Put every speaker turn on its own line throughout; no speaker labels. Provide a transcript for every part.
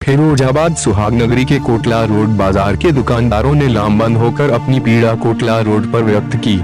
फिरोजाबाद सुहागनगरी के कोटला रोड बाजार के दुकानदारों ने लामबंद होकर अपनी पीड़ा कोटला रोड पर व्यक्त की।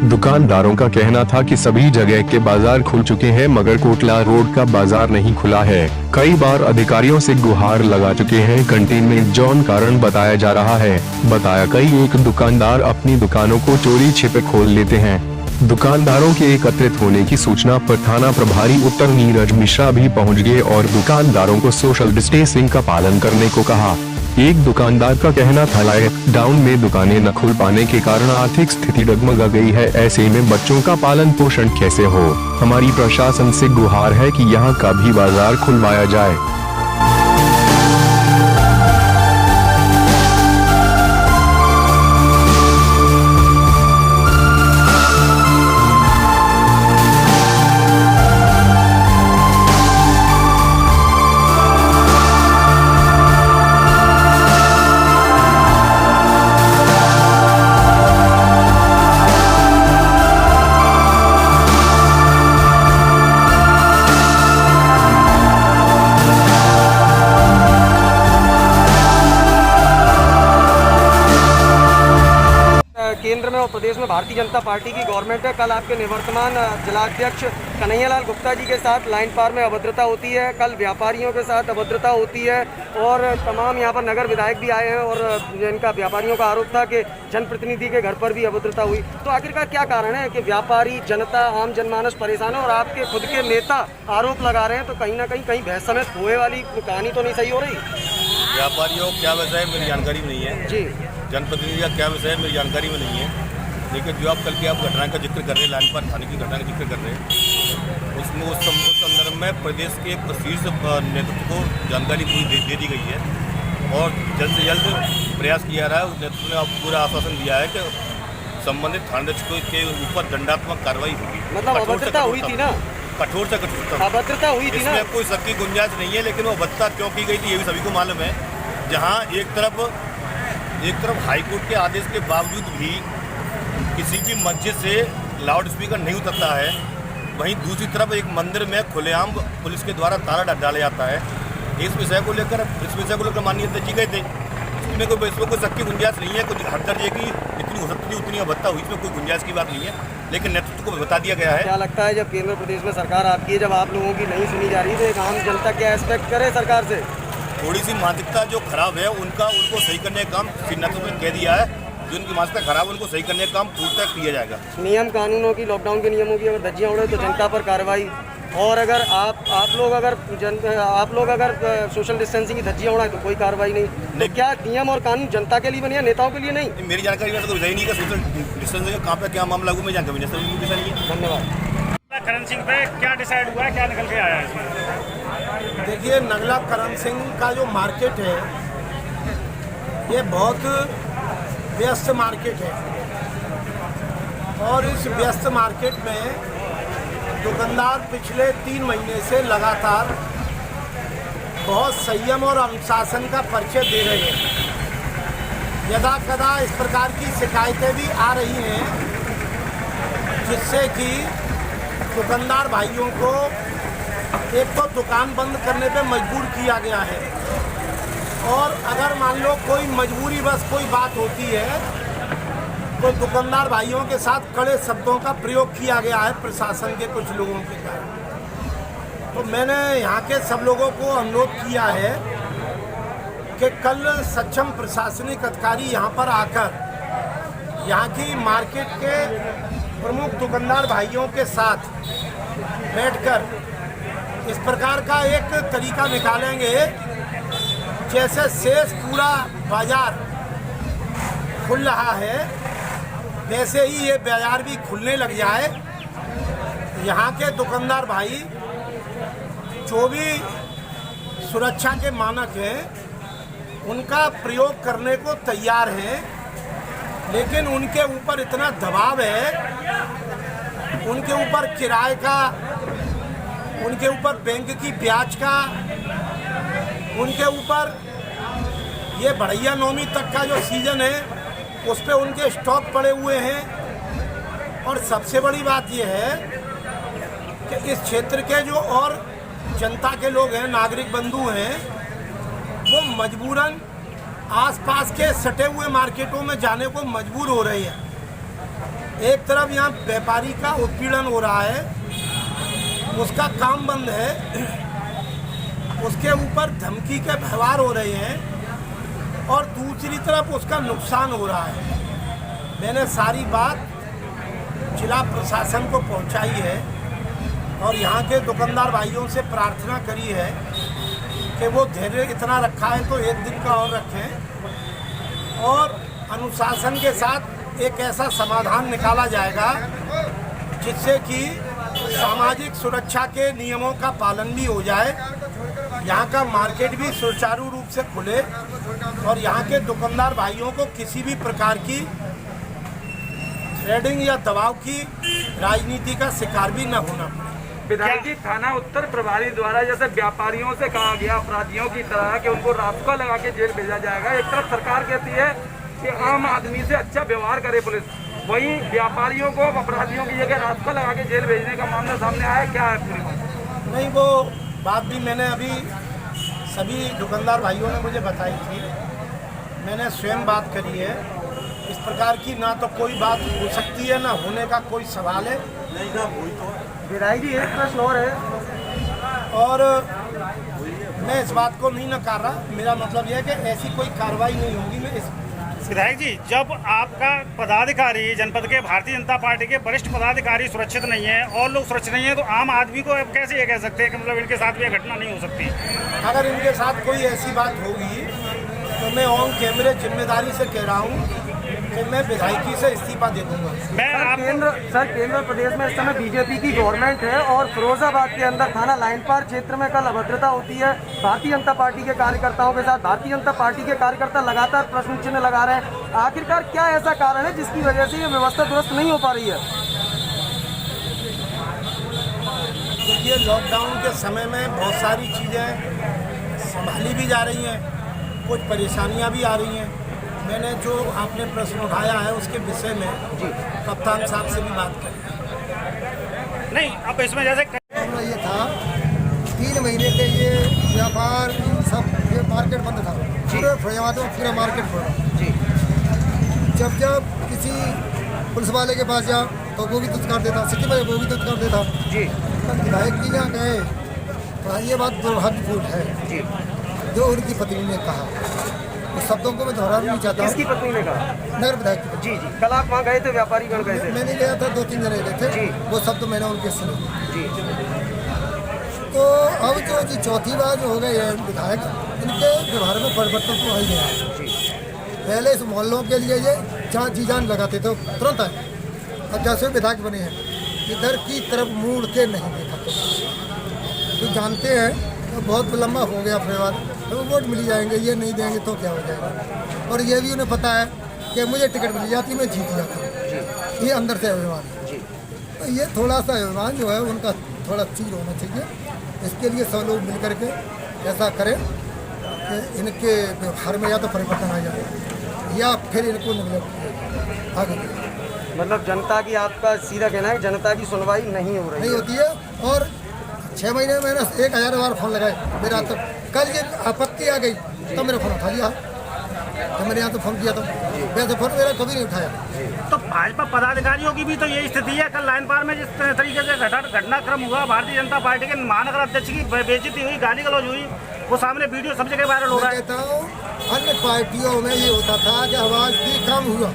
दुकानदारों का कहना था कि सभी जगह के बाजार खुल चुके हैं मगर कोटला रोड का बाजार नहीं खुला है। कई बार अधिकारियों से गुहार लगा चुके हैं, कंटेनमेंट जोन कारण बताया जा रहा है। बताया कई एक दुकानदार अपनी दुकानों को चोरी छिपे खोल लेते हैं। दुकानदारों के एकत्रित होने की सूचना पर थाना प्रभारी उत्तर नीरज मिश्रा भी पहुंच गए और दुकानदारों को सोशल डिस्टेंसिंग का पालन करने को कहा। एक दुकानदार का कहना था लॉकडाउन में दुकानें न खुल पाने के कारण आर्थिक स्थिति डगमगा गई है, ऐसे में बच्चों का पालन पोषण कैसे हो। हमारी प्रशासन से गुहार है कि यहाँ का भी बाजार खुलवाया जाए।
केंद्र में और प्रदेश में भारतीय जनता पार्टी की गवर्नमेंट है। कल आपके निवर्तमान जिलाध्यक्ष कन्हैयालाल गुप्ता जी के साथ लाइन पार में अभद्रता होती है, कल व्यापारियों के साथ अभद्रता होती है और तमाम यहाँ पर नगर विधायक भी आए हैं और जिनका व्यापारियों का आरोप था कि जनप्रतिनिधि के घर पर भी अभद्रता हुई। तो आखिरकार क्या कारण है कि व्यापारी, जनता, आम जनमानस परेशान है और आपके खुद के नेता आरोप लगा रहे हैं, तो कहीं ना कहीं बहस समेत हुए वाली कहानी तो नहीं सही हो रही।
व्यापारियों क्या वजह है मेरी जानकारी में नहीं है
जी,
जनप्रतिनिधि का क्या विषय है मेरी जानकारी में नहीं है, लेकिन जो आप कल की आप घटना का जिक्र कर रहे हैं, लाइन पर थाने की घटना का जिक्र कर रहे हैं, उसमें उस संदर्भ में प्रदेश के शीर्ष नेतृत्व को जानकारी पूरी दे दी गई है और जल्द से जल्द प्रयास किया रहा है। उस नेतृत्व ने पूरा आश्वासन दिया है कि संबंधित थानाध्यक्ष के ऊपर दंडात्मक कार्रवाई होगी।
मतलब अभद्रता हुई थी ना,
कठोर से कठोर
अभद्रता हुई थी ना,
इसमें कोई शक की गुंजाइश नहीं है, लेकिन वो अभद्रता क्यों की गई थी ये भी सभी को मालूम है। जहाँ एक तरफ हाईकोर्ट के आदेश के बावजूद भी किसी भी मस्जिद से लाउड स्पीकर नहीं उतरता है, वहीं दूसरी तरफ एक मंदिर में खुलेआम पुलिस के द्वारा ताला डाला जाता है। इस विषय को लेकर माननीय अध्यक्ष जी गए थे, इसमें कोई शक की गुंजाइश नहीं है। कुछ हद तक की जितनी हो सकती थी उतनी अभद्रता हुई, इसमें कोई गुंजाइश की बात नहीं है, लेकिन नेतृत्व को बता दिया गया है।
क्या लगता है जब केंद्र प्रदेश में सरकार आपकी है, जब आप लोगों की नहीं सुनी जा रही तो एक आम जनता क्या एक्सपेक्ट करे सरकार से?
थोड़ी सी मानसिकता जो खराब है उनको सही करने का काम नेतृत्व ने कह दिया है। जो उनकी मानसिकता खराब है उनको सही करने का काम पूर्णतः किया जाएगा।
नियम कानूनों की, लॉकडाउन के नियमों की अगर धज्जियां उड़े तो जनता पर कार्रवाई, और अगर आप लोग अगर सोशल डिस्टेंसिंग की धज्जियां उड़ाएं तो कोई कार्रवाई नहीं। तो क्या नियम और कानून जनता के लिए बने हैं, नेताओं के लिए नहीं?
मेरी जानकारी में तो कोई नहीं है सोशल डिस्टेंसिंग का कहाँ पे क्या मामला हुआ, मैं जानकारी नहीं है।
धन्यवाद।
करण सिंह पे क्या डिसाइड हुआ है, क्या निकल के आया है इसमें?
देखिए, नगला करण सिंह का जो मार्केट है ये बहुत व्यस्त मार्केट है और इस व्यस्त मार्केट में दुकानदार पिछले 3 महीने से लगातार बहुत संयम और अनुशासन का परिचय दे रहे हैं। यदा कदा इस प्रकार की शिकायतें भी आ रही हैं जिससे कि दुकानदार भाइयों को एक तो दुकान बंद करने पे मजबूर किया गया है और अगर मान लो कोई मजबूरी बस कोई बात होती है तो दुकानदार भाइयों के साथ कड़े शब्दों का प्रयोग किया गया है प्रशासन के कुछ लोगों के कारण। तो मैंने यहाँ के सब लोगों को अनुरोध किया है कि कल सक्षम प्रशासनिक अधिकारी यहाँ पर आकर यहाँ की मार्केट के प्रमुख दुकानदार भाइयों के साथ बैठकर इस प्रकार का एक तरीका निकालेंगे जैसे शेष पूरा बाजार खुल रहा है वैसे ही ये बाजार भी खुलने लग जाए। यहाँ के दुकानदार भाई जो भी सुरक्षा के मानक हैं उनका प्रयोग करने को तैयार हैं, लेकिन उनके ऊपर इतना दबाव है, उनके ऊपर किराए का, उनके ऊपर बैंक की ब्याज का, उनके ऊपर ये बढ़िया नौमी तक का जो सीज़न है उस पे उनके स्टॉक पड़े हुए हैं। और सबसे बड़ी बात ये है कि इस क्षेत्र के जो और जनता के लोग हैं, नागरिक बंधु हैं, वो मजबूरन आसपास के सटे हुए मार्केटों में जाने को मजबूर हो रहे हैं। एक तरफ यहाँ व्यापारी का उत्पीड़न हो रहा है, उसका काम बंद है, उसके ऊपर धमकी के व्यवहार हो रहे हैं और दूसरी तरफ उसका नुकसान हो रहा है। मैंने सारी बात जिला प्रशासन को पहुंचाई है और यहाँ के दुकानदार भाइयों से प्रार्थना करी है कि वो धैर्य इतना रखा है तो एक दिन का और रखें और अनुशासन के साथ एक ऐसा समाधान निकाला जाएगा जिससे कि सामाजिक सुरक्षा के नियमों का पालन भी हो जाए, यहाँ का मार्केट भी सुचारू रूप से खुले और यहाँ के दुकानदार भाइयों को किसी भी प्रकार की थ्रेडिंग या दबाव की राजनीति का शिकार भी न होना पड़े।
विधायक जी, थाना उत्तर प्रभारी द्वारा जैसे व्यापारियों से कहा गया अपराधियों की तरह कि उनको रास्ता लगा के जेल भेजा जाएगा, एक तरफ सरकार कहती है कि आम आदमी से अच्छा व्यवहार करे पुलिस, वहीं व्यापारियों को अपराधियों की जगह रास्ता लगा के जेल भेजने का मामला सामने आया, क्या है पूरी बात?
नहीं, वो बात भी मैंने अभी सभी दुकानदार भाइयों ने मुझे बताई थी, मैंने स्वयं बात करी है। इस प्रकार की ना तो कोई बात हो सकती है, ना होने का कोई सवाल है।
विधायक जी, एक प्रश्न और है
और मैं इस बात को नहीं नकार रहा, मेरा मतलब यह है कि ऐसी कोई कार्रवाई नहीं होगी। मैं इस
विधायक जी, जब आपका पदाधिकारी जनपद के भारतीय जनता पार्टी के वरिष्ठ पदाधिकारी सुरक्षित नहीं है और लोग सुरक्षित नहीं है, तो आम आदमी को अब कैसे ये कह सकते हैं कि मतलब इनके साथ भी ये घटना नहीं हो सकती?
अगर इनके साथ कोई ऐसी बात होगी तो मैं ऑन कैमरे जिम्मेदारी से कह रहा हूँ कि मैं विधायकी से इस्तीफा दे दूंगा।
केंद्र प्रदेश में इस समय बीजेपी की गवर्नमेंट है और फिरोजाबाद के अंदर थाना लाइन पार क्षेत्र में कल अभद्रता होती है भारतीय जनता पार्टी के कार्यकर्ताओं के साथ। भारतीय जनता पार्टी के कार्यकर्ता लगातार प्रश्न चिन्ह लगा रहे हैं, आखिरकार क्या ऐसा कारण है जिसकी वजह से ये व्यवस्था दुरुस्त नहीं हो पा रही है?
देखिए, लॉकडाउन के समय में बहुत सारी चीज़ें संभाली भी जा रही हैं, कुछ परेशानियां भी आ रही हैं। मैंने जो आपने प्रश्न उठाया है उसके विषय में कप्तान साहब से भी बात करी।
नहीं, अब इसमें जैसे
ये था 3 महीने से ये व्यापार सब ये मार्केट बंद था, पूरे फैजाबाद में पूरा मार्केट बंद। जब जब किसी पुलिस वाले के पास जाओ तो वो भी तुझ देता, सिटी में वो भी तुझ देता। विधायक जी यहाँ गए तो ये बात दुर्भाग्यपूर्ण है जो उनकी पत्नी ने कहा, उस शब्दों को मैं दोहराना नहीं चाहता।
किसकी पत्नी ने कहा?
नगर विधायक की।
जी, कल आप वहाँ गए थे, व्यापारी गण गए थे?
मैंने गया था, 2-3 जने गए थे, वो शब्द मैंने उनके सुने। तो अब जो चौथी बार जो हो गए हैं विधायक, इनके व्यवहार में परिवर्तन तो आ ही गया। पहले इस मोहल्लों के लिए ये जी जान लगाते थे तुरंत आए, अब जैसे विधायक बने हैं इधर की तरफ मुड़ के नहीं देखा। तो जानते हैं तो बहुत लंबा हो गया व्यवहार, तो वोट मिल जाएंगे, ये नहीं देंगे तो क्या हो जाएगा। और ये भी उन्हें पता है कि मुझे टिकट मिल जाती, मैं जीत जाता हूँ। ये अंदर से अभिमान है, तो ये थोड़ा सा अभिमान जो है उनका थोड़ा चूर होना चाहिए। इसके लिए सब लोग मिल करके ऐसा करें कि इनके व्यवहार में या तो परिवर्तन आ जाए या फिर इनको निगलेक्ट आगे।
मतलब जनता की, आपका सीधा कहना है जनता की सुनवाई नहीं हो रही
नहीं होती है। और 6 महीने में मैंने 1000 बार फोन लगाए, मेरा तो कल ये आपत्ति आ गई तो मेरा फोन उठा लिया, तो मैंने यहाँ तो फोन किया था, वैसे फोन मेरा कभी नहीं उठाया।
तो भाजपा पदाधिकारियों की भी तो यही स्थिति है। कल लाइन पार में जिस तरीके से घटनाक्रम हुआ, भारतीय जनता पार्टी के महानगर अध्यक्ष की बेइज्जती हुई, गाली गलौज हुई, वो सामने वीडियो सब जगह वायरल हो रहा है।
कहता हूँ अन्य पार्टियों में ये होता था कि आवाज़ भी कम हुआ,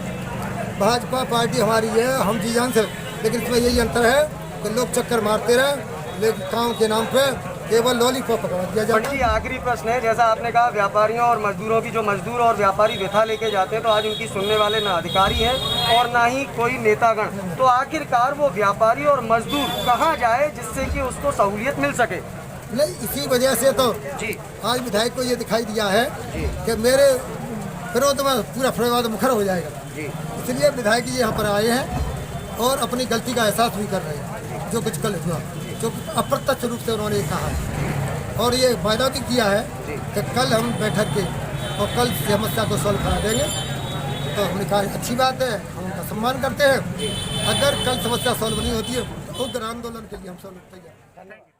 भाजपा पार्टी हमारी है, हम जी जान से, लेकिन इसमें यही अंतर है कि लोग चक्कर मारते रहे, लेकिन काम के नाम पे केवल लॉलीपॉप पकड़ा दिया जाता है।
आखिरी प्रश्न है, जैसा आपने कहा व्यापारियों और मजदूरों की, जो मजदूर और व्यापारी व्यथा लेके जाते हैं, तो आज उनकी सुनने वाले ना अधिकारी हैं और ना ही कोई नेतागण, तो आखिरकार वो व्यापारी और मजदूर कहाँ जाए जिससे कि उसको सहूलियत मिल सके?
नहीं, इसी वजह से तो
जी
आज विधायक को ये दिखाई दिया है कि मेरे विरोध में पूरा फैजाबाद मुखर हो जाएगा, इसलिए विधायक जी यहाँ पर आए हैं और अपनी गलती का एहसास भी कर रहे हैं। जो कुछ कल हुआ, जो अप्रत्यक्ष रूप से उन्होंने कहा है और ये वायदा भी किया है कि कल हम बैठक के और कल समस्या को सॉल्व करा देंगे। तो हमने कहा अच्छी बात है, हम उनका सम्मान करते हैं। अगर कल समस्या सॉल्व नहीं होती है तो उग्र आंदोलन के लिए हम सब लोग तैयार हैं।